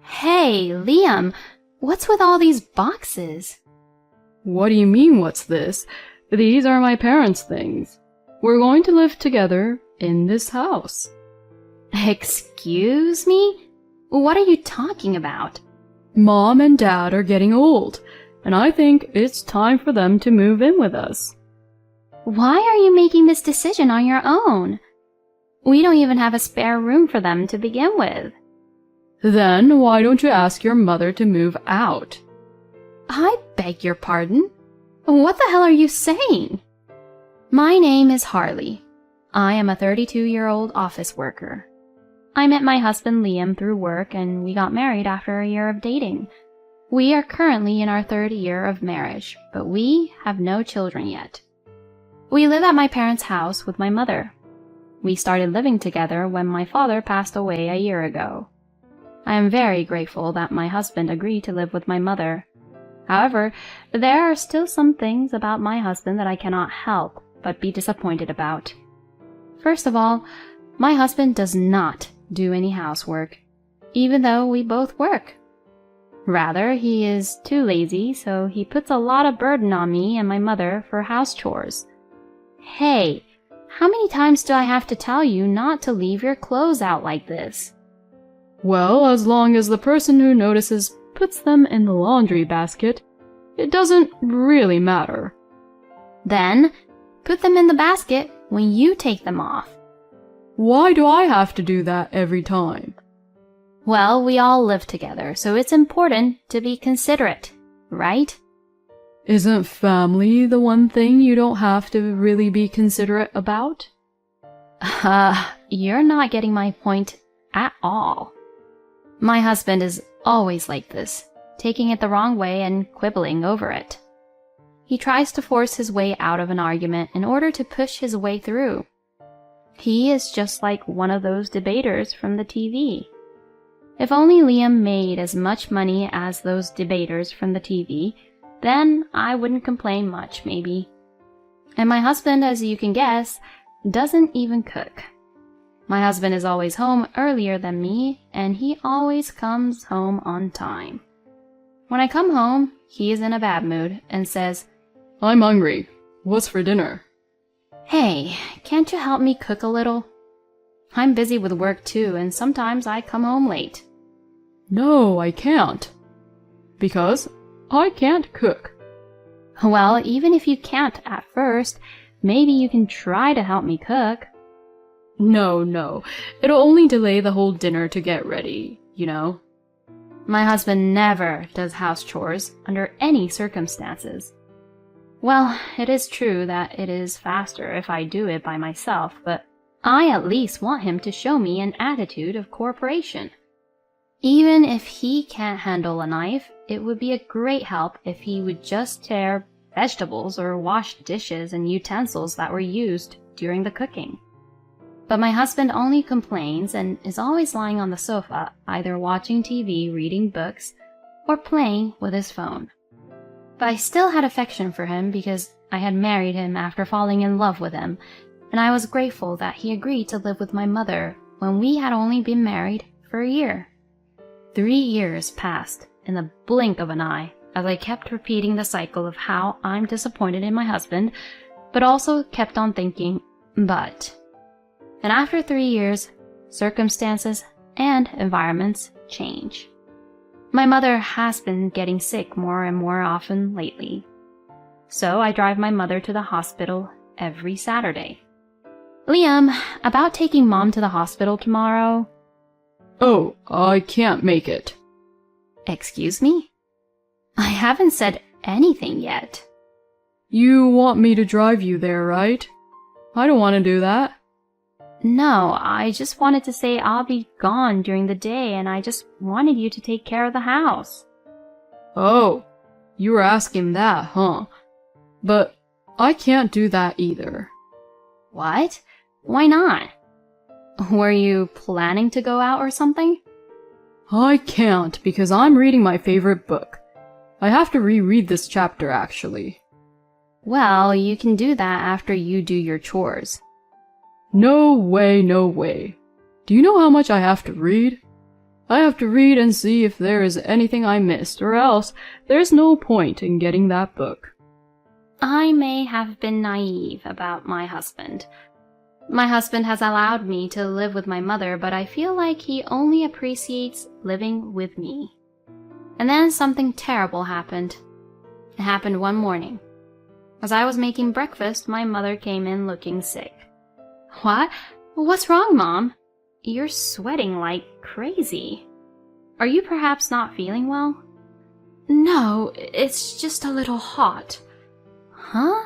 Hey, Liam, what's with all these boxes? What do you mean, what's this? These are my parents' things. We're going to live together in this house. Excuse me? What are you talking about? Mom and Dad are getting old, and I think it's time for them to move in with us. Why are you making this decision on your own? We don't even have a spare room for them to begin with. Then why don't you ask your mother to move out? I beg your pardon? What the hell are you saying? My name is Harley. I am a 32-year-old office worker. I met my husband Liam through work and we got married after a year of dating. We are currently in our third year of marriage, but we have no children yet. We live at my parents' house with my mother. We started living together when my father passed away a year ago. I am very grateful that my husband agreed to live with my mother. However, there are still some things about my husband that I cannot help but be disappointed about. First of all, my husband does not do any housework, even though we both work. Rather, he is too lazy, so he puts a lot of burden on me and my mother for house chores. Hey, how many times do I have to tell you not to leave your clothes out like this? Well, as long as the person who notices puts them in the laundry basket, it doesn't really matter. Then, put them in the basket when you take them off. Why do I have to do that every time? Well, we all live together, so it's important to be considerate, right? Isn't family the one thing you don't have to really be considerate about? You're not getting my point at all. My husband is always like this, taking it the wrong way and quibbling over it. He tries to force his way out of an argument in order to push his way through. He is just like one of those debaters from the TV. If only Liam made as much money as those debaters from the TV, then I wouldn't complain much, maybe. And my husband, as you can guess, doesn't even cook. My husband is always home earlier than me, and he always comes home on time. When I come home, he is in a bad mood and says, I'm hungry. What's for dinner? Hey, can't you help me cook a little? I'm busy with work too, and sometimes I come home late. No, I can't. Because I can't cook. Well, even if you can't at first, maybe you can try to help me cook. No. It'll only delay the whole dinner to get ready, you know. My husband never does house chores under any circumstances. Well, it is true that it is faster if I do it by myself, but I at least want him to show me an attitude of cooperation. Even if he can't handle a knife, it would be a great help if he would just tear vegetables or wash dishes and utensils that were used during the cooking. But my husband only complains and is always lying on the sofa, either watching TV, reading books, or playing with his phone. But I still had affection for him because I had married him after falling in love with him, and I was grateful that he agreed to live with my mother when we had only been married for a year. 3 years passed in the blink of an eye as I kept repeating the cycle of how I'm disappointed in my husband, but also kept on thinking, but. And after 3 years, circumstances and environments change. My mother has been getting sick more and more often lately. So I drive my mother to the hospital every Saturday. Liam, about taking Mom to the hospital tomorrow. Oh, I can't make it. Excuse me? I haven't said anything yet. You want me to drive you there, right? I don't want to do that. No, I just wanted to say I'll be gone during the day and I just wanted you to take care of the house. Oh, you were asking that, huh? But I can't do that either. What? Why not? Were you planning to go out or something? I can't because I'm reading my favorite book. I have to reread this chapter, actually. Well, you can do that after you do your chores. No way, no way. Do you know how much I have to read? I have to read and see if there is anything I missed, or else there's no point in getting that book. I may have been naive about my husband. My husband has allowed me to live with my mother, but I feel like he only appreciates living with me. And then something terrible happened. It happened one morning. As I was making breakfast, my mother came in looking sick. What? What's wrong, Mom? You're sweating like crazy. Are you perhaps not feeling well? No, it's just a little hot. Huh?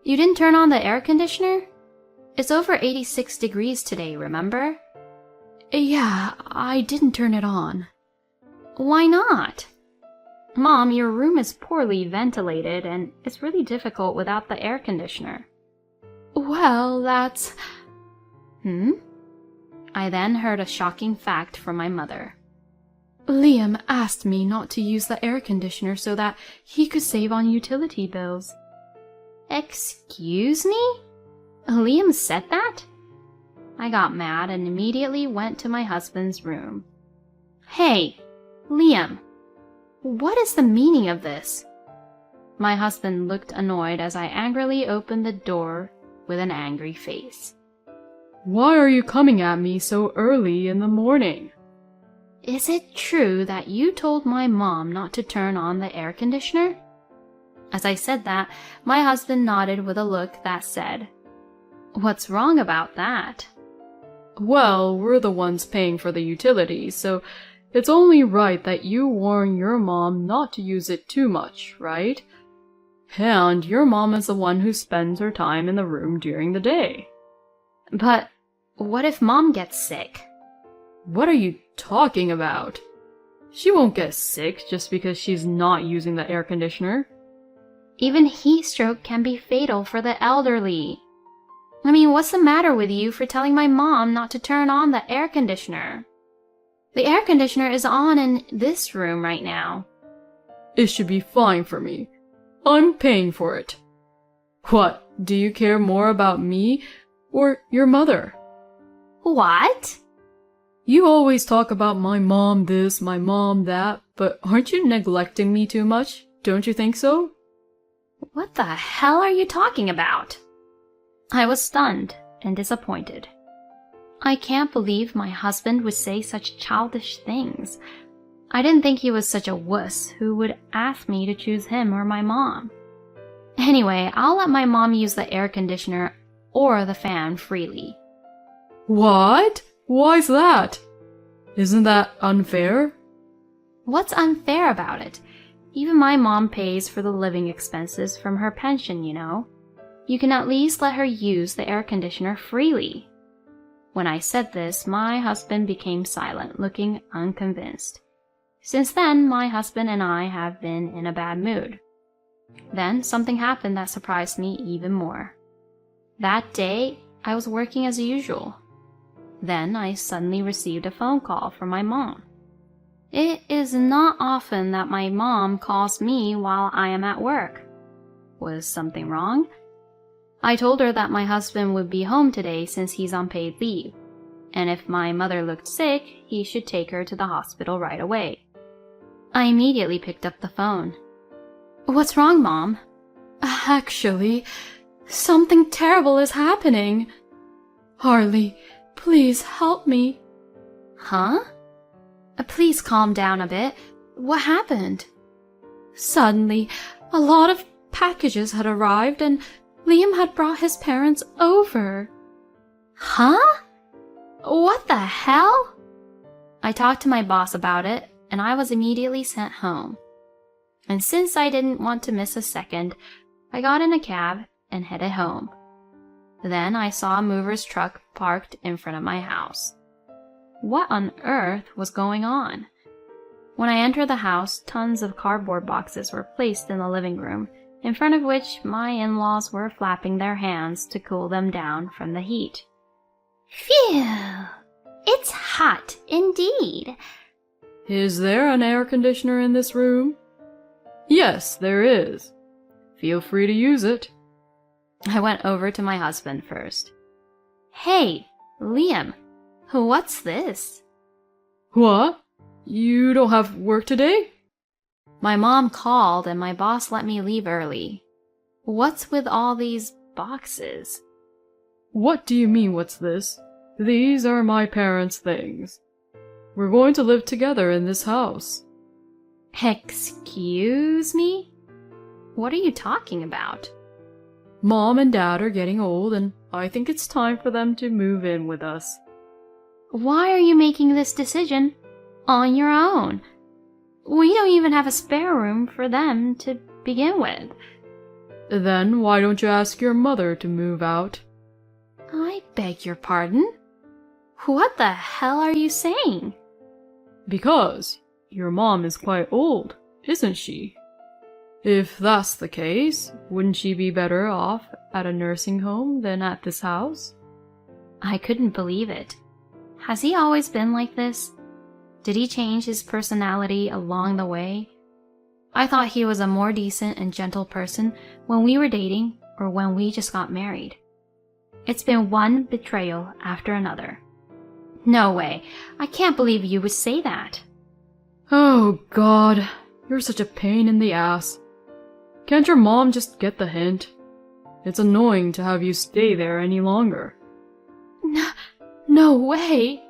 You didn't turn on the air conditioner? It's over 86 degrees today, remember? Yeah, I didn't turn it on. Why not? Mom, your room is poorly ventilated and it's really difficult without the air conditioner. Well, that's... I then heard a shocking fact from my mother. Liam asked me not to use the air conditioner so that he could save on utility bills. Excuse me? Liam said that? I got mad and immediately went to my husband's room. Hey, Liam, what is the meaning of this? My husband looked annoyed as I angrily opened the door with an angry face. Why are you coming at me so early in the morning? Is it true that you told my mom not to turn on the air conditioner? As I said that, my husband nodded with a look that said, What's wrong about that? Well, we're the ones paying for the utilities, so it's only right that you warn your mom not to use it too much, right? And your mom is the one who spends her time in the room during the day. But what if Mom gets sick? What are you talking about? She won't get sick just because she's not using the air conditioner. Even heat stroke can be fatal for the elderly. I mean, what's the matter with you for telling my mom not to turn on the air conditioner? The air conditioner is on in this room right now. It should be fine for me. I'm paying for it. What, do you care more about me or your mother? What? You always talk about my mom this, my mom that, but aren't you neglecting me too much? Don't you think so? What the hell are you talking about? I was stunned and disappointed. I can't believe my husband would say such childish things. I didn't think he was such a wuss who would ask me to choose him or my mom. Anyway, I'll let my mom use the air conditioner or the fan freely. What? Why's that? Isn't that unfair? What's unfair about it? Even my mom pays for the living expenses from her pension, you know. You can at least let her use the air conditioner freely. When I said this, my husband became silent, looking unconvinced. Since then, my husband and I have been in a bad mood. Then something happened that surprised me even more. That day, I was working as usual. Then I suddenly received a phone call from my mom. It is not often that my mom calls me while I am at work. Was something wrong? I told her that my husband would be home today since he's on paid leave, and if my mother looked sick, he should take her to the hospital right away. I immediately picked up the phone. What's wrong, Mom? Actually, something terrible is happening. Harley, please help me. Huh? Please calm down a bit. What happened? Suddenly, a lot of packages had arrived and Liam had brought his parents over. Huh? What the hell? I talked to my boss about it, and I was immediately sent home. And since I didn't want to miss a second, I got in a cab and headed home. Then I saw a mover's truck parked in front of my house. What on earth was going on? When I entered the house, tons of cardboard boxes were placed in the living room, in front of which my in-laws were flapping their hands to cool them down from the heat. Phew! It's hot indeed. Is there an air conditioner in this room? Yes, there is. Feel free to use it. I went over to my husband first. Hey, Liam, what's this? What? You don't have work today? My mom called and my boss let me leave early. What's with all these boxes? What do you mean, what's this? These are my parents' things. We're going to live together in this house. Excuse me? What are you talking about? Mom and Dad are getting old, and I think it's time for them to move in with us. Why are you making this decision on your own? We don't even have a spare room for them to begin with. Then why don't you ask your mother to move out? I beg your pardon? What the hell are you saying? Because your mom is quite old, isn't she? If that's the case, wouldn't she be better off at a nursing home than at this house? I couldn't believe it. Has he always been like this? Did he change his personality along the way? I thought he was a more decent and gentle person when we were dating or when we just got married. It's been one betrayal after another. No way. I can't believe you would say that. Oh, God. You're such a pain in the ass. Can't your mom just get the hint? It's annoying to have you stay there any longer. No way.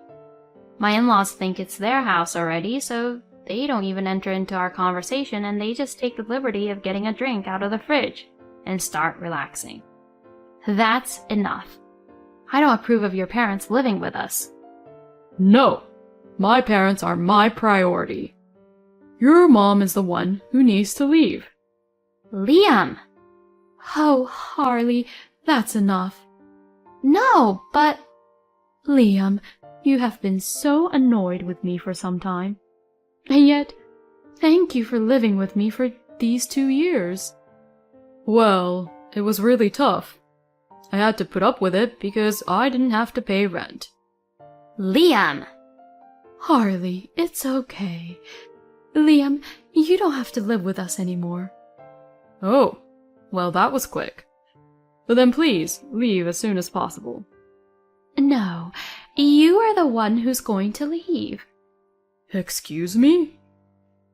My in-laws think it's their house already, so they don't even enter into our conversation and they just take the liberty of getting a drink out of the fridge and start relaxing. That's enough. I don't approve of your parents living with us. No, my parents are my priority. Your mom is the one who needs to leave. Liam! Oh, Harley, that's enough. No, but... Liam, you have been so annoyed with me for some time. And yet, thank you for living with me for these 2 years. Well, it was really tough. I had to put up with it because I didn't have to pay rent. Liam! Harley, it's okay. Liam, you don't have to live with us anymore. Oh, well, that was quick. But then please, leave as soon as possible. No, you are the one who's going to leave. Excuse me?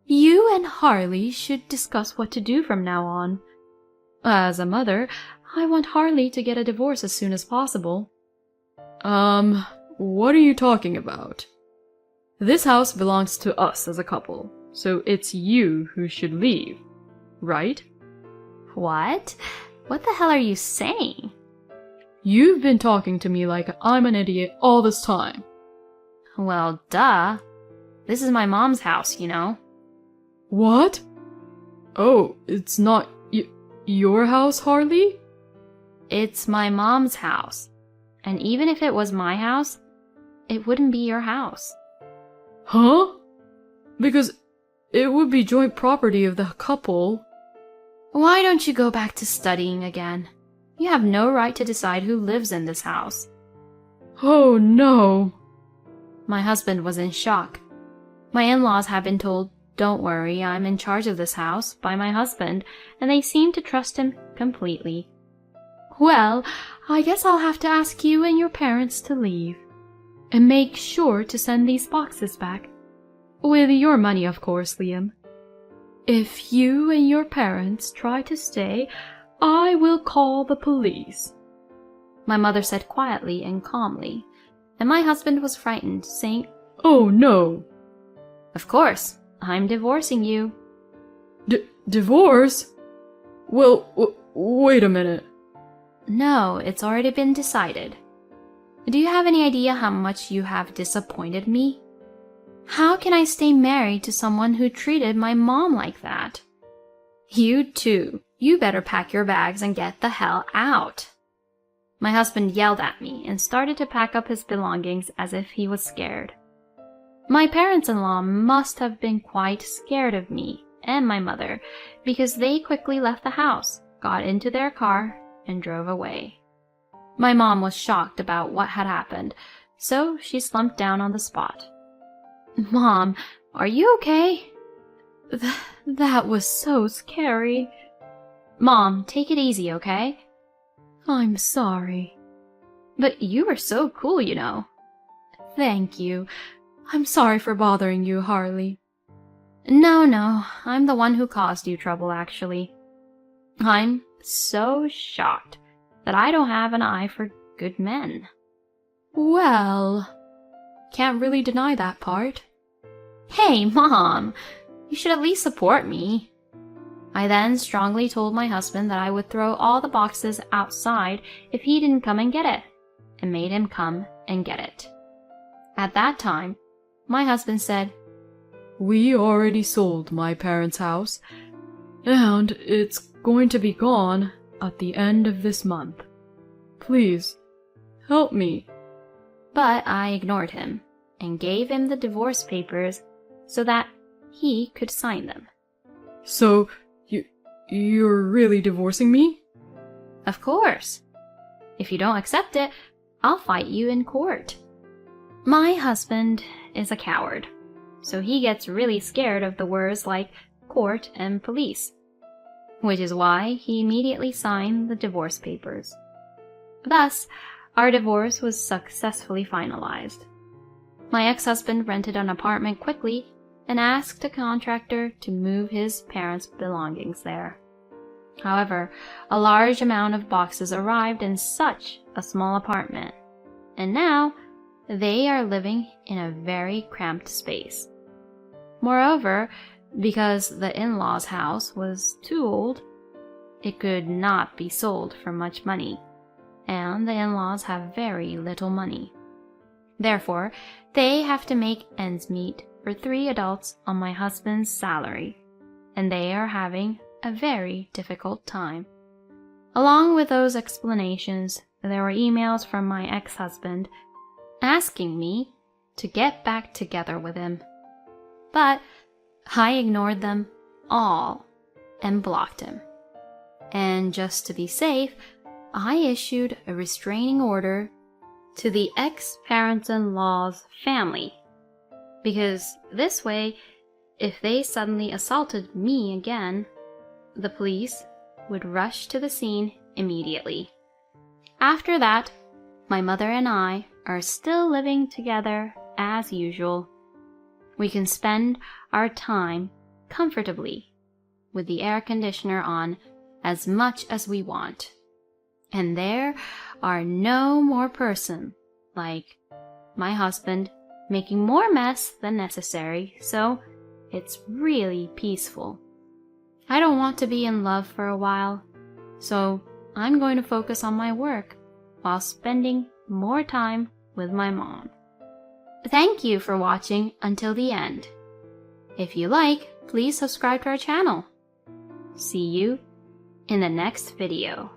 You and Harley should discuss what to do from now on. As a mother, I want Harley to get a divorce as soon as possible. What are you talking about? This house belongs to us as a couple, so it's you who should leave, right? What? What the hell are you saying? You've been talking to me like I'm an idiot all this time. Well, duh. This is my mom's house, you know. What? Oh, it's not your house, Harley? It's my mom's house. And even if it was my house, it wouldn't be your house. Huh? Because it would be joint property of the couple. Why don't you go back to studying again? You have no right to decide who lives in this house. Oh, no. My husband was in shock. My in-laws have been told, "Don't worry, I'm in charge of this house," by my husband, and they seem to trust him completely. Well, I guess I'll have to ask you and your parents to leave. And make sure to send these boxes back. With your money, of course, Liam. If you and your parents try to stay, I will call the police. My mother said quietly and calmly, and my husband was frightened, saying, Oh, no. Of course, I'm divorcing you. Divorce? Well, wait a minute. No, it's already been decided. Do you have any idea how much you have disappointed me? How can I stay married to someone who treated my mom like that? You too. You better pack your bags and get the hell out. My husband yelled at me and started to pack up his belongings as if he was scared. My parents-in-law must have been quite scared of me and my mother because they quickly left the house, got into their car, and drove away. My mom was shocked about what had happened, so she slumped down on the spot. Mom, are you okay? That was so scary. Mom, take it easy, okay? I'm sorry. But you were so cool, you know. Thank you. I'm sorry for bothering you, Harley. No, I'm the one who caused you trouble, actually. I'm so shocked that I don't have an eye for good men. Well, can't really deny that part. Hey, Mom, you should at least support me. I then strongly told my husband that I would throw all the boxes outside if he didn't come and get it, and made him come and get it. At that time, my husband said, We already sold my parents' house, and it's going to be gone at the end of this month. Please, help me. But I ignored him and gave him the divorce papers so that he could sign them. So, you're really divorcing me? Of course. If you don't accept it, I'll fight you in court. My husband is a coward, so he gets really scared of the words like court and police, which is why he immediately signed the divorce papers. Thus, our divorce was successfully finalized. My ex-husband rented an apartment quickly and asked a contractor to move his parents' belongings there. However, a large amount of boxes arrived in such a small apartment, and now they are living in a very cramped space. Moreover, because the in-laws' house was too old, it could not be sold for much money, and the in-laws have very little money. Therefore, they have to make ends meet for 3 adults on my husband's salary, and they are having a very difficult time. Along with those explanations, there were emails from my ex-husband asking me to get back together with him. But I ignored them all and blocked him. And just to be safe, I issued a restraining order to the ex-parents-in-law's family, because this way, if they suddenly assaulted me again, the police would rush to the scene immediately. After that, my mother and I are still living together as usual. We can spend our time comfortably with the air conditioner on as much as we want. And there are no more person like my husband making more mess than necessary, so it's really peaceful. I don't want to be in love for a while, so I'm going to focus on my work while spending more time with my mom. Thank you for watching until the end. If you like, please subscribe to our channel. See you in the next video.